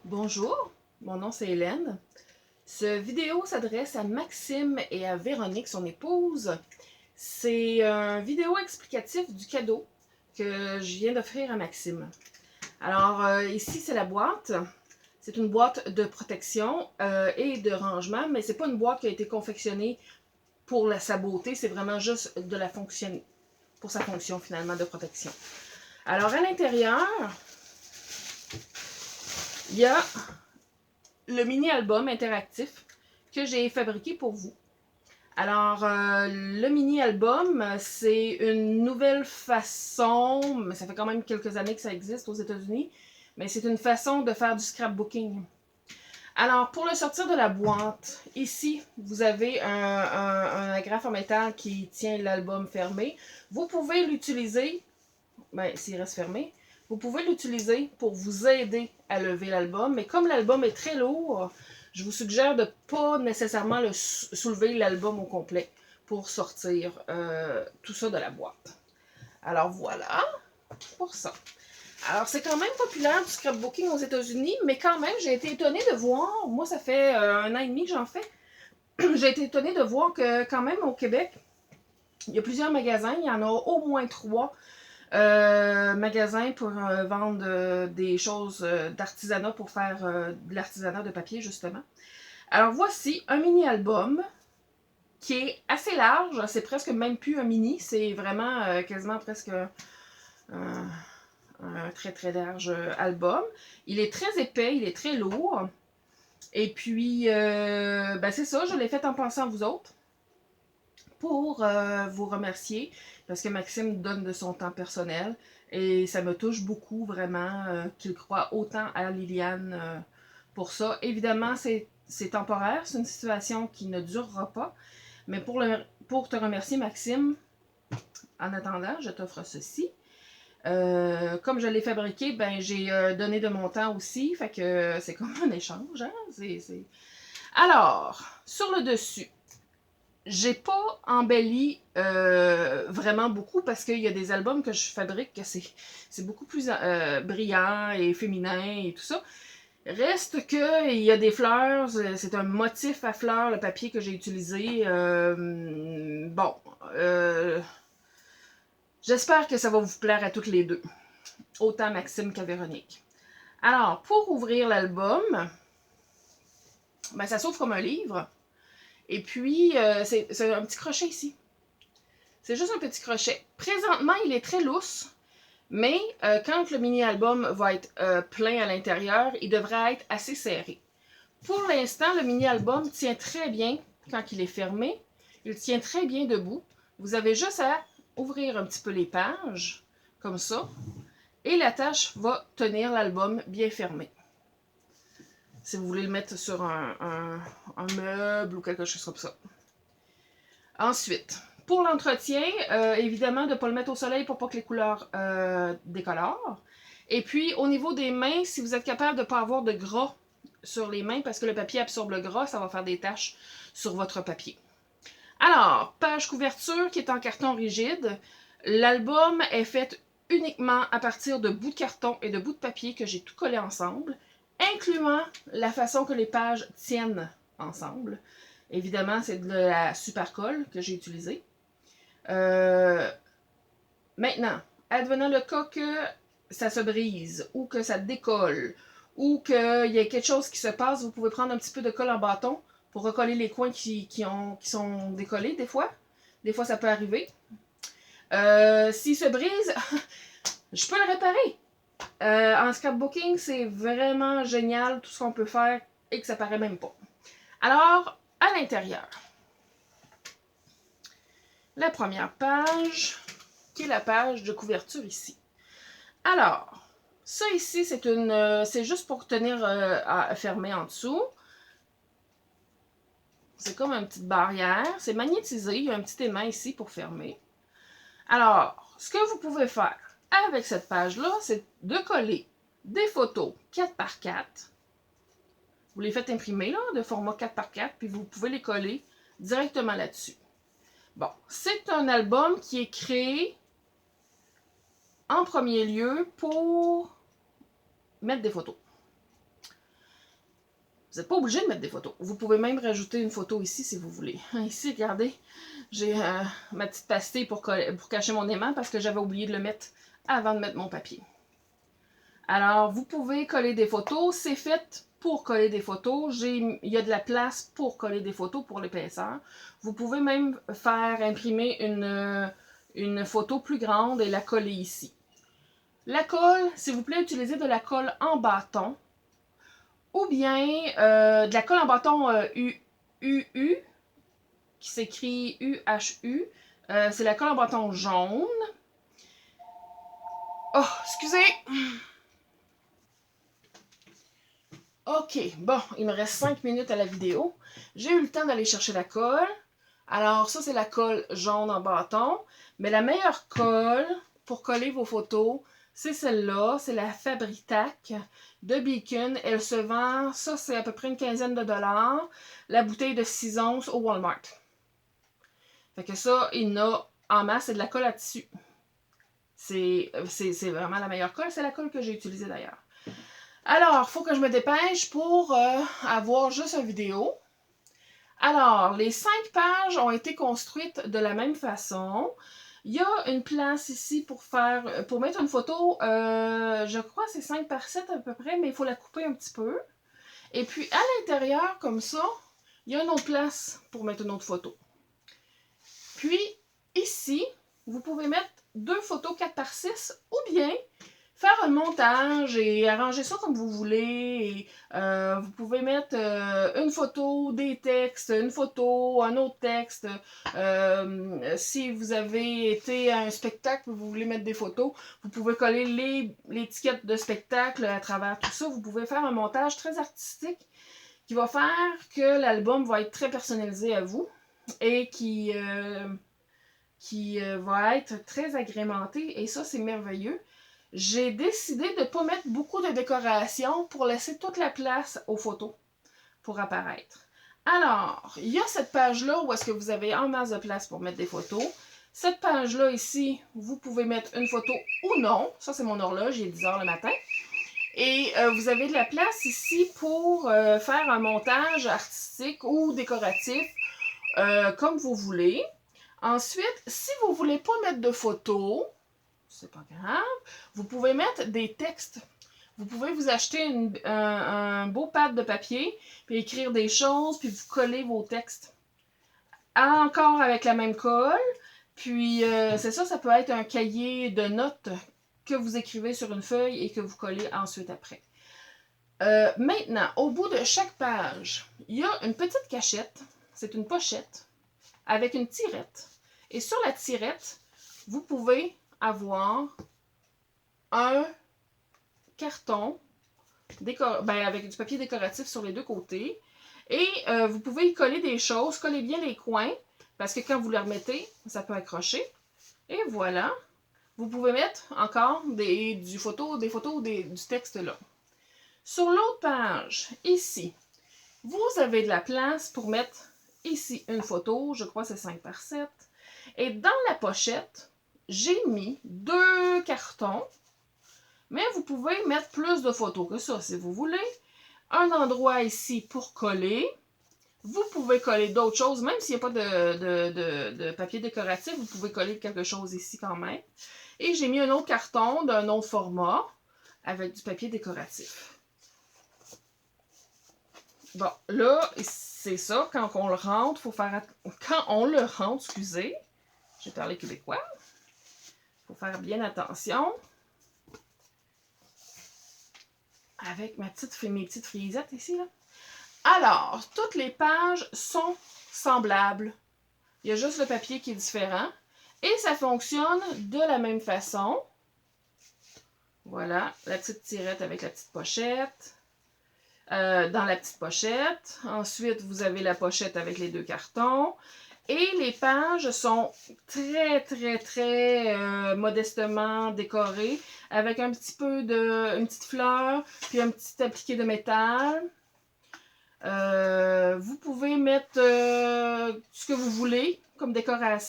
Bonjour, mon nom c'est Hélène. Cette vidéo s'adresse à Maxime et à Véronique, son épouse. C'est une vidéo explicative du cadeau que je viens d'offrir à Maxime. Alors, ici, c'est la boîte. C'est une boîte de protection et de rangement, mais c'est pas une boîte qui a été confectionnée pour sa beauté, c'est vraiment juste de la fonction, pour sa fonction finalement de protection. Alors, à l'intérieur, il y a le mini-album interactif que j'ai fabriqué pour vous. Alors, le mini-album, c'est une nouvelle façon, mais ça fait quand même quelques années que ça existe aux États-Unis, mais c'est une façon de faire du scrapbooking. Alors, pour le sortir de la boîte, ici, vous avez un agrafe en métal qui tient l'album fermé. Vous pouvez l'utiliser, s'il reste fermé, vous pouvez l'utiliser pour vous aider à lever l'album, mais comme l'album est très lourd, je vous suggère de ne pas nécessairement soulever l'album au complet pour sortir tout ça de la boîte. Alors voilà pour ça. Alors c'est quand même populaire du scrapbooking aux États-Unis, mais quand même j'ai été étonnée de voir, moi ça fait 1 an et demi que j'en fais, j'ai été étonnée de voir que quand même au Québec, il y a plusieurs magasins, il y en a au moins 3 magasins pour vendre des choses d'artisanat pour faire de l'artisanat de papier, justement. Alors, voici un mini-album qui est assez large. C'est presque même plus un mini. C'est vraiment quasiment presque un très très large album. Il est très épais, il est très lourd. Et puis, c'est ça, je l'ai fait en pensant à vous autres pour vous remercier parce que Maxime donne de son temps personnel et ça me touche beaucoup vraiment qu'il croit autant à Liliane pour ça. Évidemment, c'est temporaire, c'est une situation qui ne durera pas, mais pour te remercier Maxime, en attendant, je t'offre ceci. Comme je l'ai fabriqué, ben j'ai donné de mon temps aussi, fait que c'est comme un échange. Hein? Alors, sur le dessus, j'ai pas embelli vraiment beaucoup parce qu'il y a des albums que je fabrique que c'est beaucoup plus brillant et féminin et tout ça. Reste que il y a des fleurs, c'est un motif à fleurs, le papier que j'ai utilisé. J'espère que ça va vous plaire à toutes les deux, autant Maxime qu'à Véronique. Alors, pour ouvrir l'album, ça s'ouvre comme un livre. Et puis, c'est un petit crochet ici. C'est juste un petit crochet. Présentement, il est très lousse, mais quand le mini-album va être plein à l'intérieur, il devrait être assez serré. Pour l'instant, le mini-album tient très bien quand il est fermé. Il tient très bien debout. Vous avez juste à ouvrir un petit peu les pages, comme ça, et la tâche va tenir l'album bien fermé. Si vous voulez le mettre sur un meuble ou quelque chose comme ça. Ensuite, pour l'entretien, évidemment, de ne pas le mettre au soleil pour pas que les couleurs décolorent. Et puis, au niveau des mains, si vous êtes capable de ne pas avoir de gras sur les mains, parce que le papier absorbe le gras, ça va faire des taches sur votre papier. Alors, page couverture qui est en carton rigide. L'album est fait uniquement à partir de bouts de carton et de bouts de papier que j'ai tout collé ensemble, incluant la façon que les pages tiennent ensemble. Évidemment, c'est de la super colle que j'ai utilisée. Maintenant, advenant le cas que ça se brise ou que ça décolle ou qu'il y a quelque chose qui se passe, vous pouvez prendre un petit peu de colle en bâton pour recoller les coins qui sont décollés des fois. Des fois, ça peut arriver. S'il se brise, je peux le réparer. En scrapbooking, c'est vraiment génial tout ce qu'on peut faire et que ça paraît même pas. Alors, à l'intérieur, la première page, qui est la page de couverture ici. Alors, ça ici, c'est juste pour tenir fermé en dessous. C'est comme une petite barrière. C'est magnétisé. Il y a un petit aimant ici pour fermer. Alors, ce que vous pouvez faire avec cette page-là, c'est de coller des photos 4x4. Vous les faites imprimer là, de format 4x4, puis vous pouvez les coller directement là-dessus. Bon, c'est un album qui est créé en premier lieu pour mettre des photos. Vous n'êtes pas obligé de mettre des photos. Vous pouvez même rajouter une photo ici si vous voulez. Ici, regardez, j'ai ma petite pastille pour cacher mon aimant parce que j'avais oublié de le mettre avant de mettre mon papier. Alors, vous pouvez coller des photos. C'est fait pour coller des photos. Il y a de la place pour coller des photos pour l'épaisseur. Vous pouvez même faire imprimer une photo plus grande et la coller ici. La colle, s'il vous plaît, utilisez de la colle en bâton ou bien de la colle en bâton UU qui s'écrit UHU. C'est la colle en bâton jaune. Oh, excusez! Ok, bon, il me reste 5 minutes à la vidéo. J'ai eu le temps d'aller chercher la colle. Alors, ça, c'est la colle jaune en bâton. Mais la meilleure colle pour coller vos photos, c'est celle-là. C'est la Fabri-Tac de Beacon. Elle se vend, ça, c'est à peu près une quinzaine de dollars. La bouteille de 6 onces au Walmart. Fait que ça, il y en a en masse, c'est de la colle à tissu. C'est vraiment la meilleure colle. C'est la colle que j'ai utilisée d'ailleurs. Alors, il faut que je me dépêche pour avoir juste une vidéo. Alors, les 5 pages ont été construites de la même façon. Il y a une place ici pour mettre une photo, je crois que c'est 5 par 7 à peu près, mais il faut la couper un petit peu. Et puis, à l'intérieur, comme ça, il y a une autre place pour mettre une autre photo. Puis, ici, vous pouvez mettre 2 photos 4 par 6 ou bien faire un montage et arranger ça comme vous voulez. Et, vous pouvez mettre une photo, des textes, une photo, un autre texte. Si vous avez été à un spectacle et vous voulez mettre des photos, vous pouvez coller l'étiquette de spectacle à travers tout ça. Vous pouvez faire un montage très artistique qui va faire que l'album va être très personnalisé à vous et qui va être très agrémenté. Et ça, c'est merveilleux. J'ai décidé de ne pas mettre beaucoup de décoration pour laisser toute la place aux photos pour apparaître. Alors, il y a cette page-là où est-ce que vous avez en masse de place pour mettre des photos. Cette page-là ici, vous pouvez mettre une photo ou non. Ça, c'est mon horloge, il est 10 h le matin. Et vous avez de la place ici pour faire un montage artistique ou décoratif, comme vous voulez. Ensuite, si vous ne voulez pas mettre de photos, c'est pas grave, vous pouvez mettre des textes. Vous pouvez vous acheter un beau pad de papier, puis écrire des choses, puis vous coller vos textes. Encore avec la même colle. Puis, c'est ça, ça peut être un cahier de notes que vous écrivez sur une feuille et que vous collez ensuite après. Maintenant, au bout de chaque page, il y a une petite cachette. C'est une pochette avec une tirette. Et sur la tirette, vous pouvez avoir un carton avec du papier décoratif sur les deux côtés. Et vous pouvez y coller des choses. Collez bien les coins parce que quand vous le remettez, ça peut accrocher. Et voilà. Vous pouvez mettre encore des photos du texte là. Sur l'autre page, ici, vous avez de la place pour mettre ici une photo. Je crois que c'est 5 par 7. Et dans la pochette, j'ai mis 2 cartons. Mais vous pouvez mettre plus de photos que ça si vous voulez. Un endroit ici pour coller. Vous pouvez coller d'autres choses, même s'il n'y a pas de papier décoratif, vous pouvez coller quelque chose ici quand même. Et j'ai mis un autre carton d'un autre format avec du papier décoratif. Bon, là, c'est ça, quand on le rentre, excusez, j'ai parlé québécois, il faut faire bien attention. Avec mes petites frisettes ici, là. Alors, toutes les pages sont semblables. Il y a juste le papier qui est différent. Et ça fonctionne de la même façon. Voilà, la petite tirette avec la petite pochette. Dans la petite pochette. Ensuite, vous avez la pochette avec les 2 cartons. Et les pages sont très, très, très modestement décorées avec un petit peu une petite fleur, puis un petit appliqué de métal. Vous pouvez mettre ce que vous voulez comme décoration.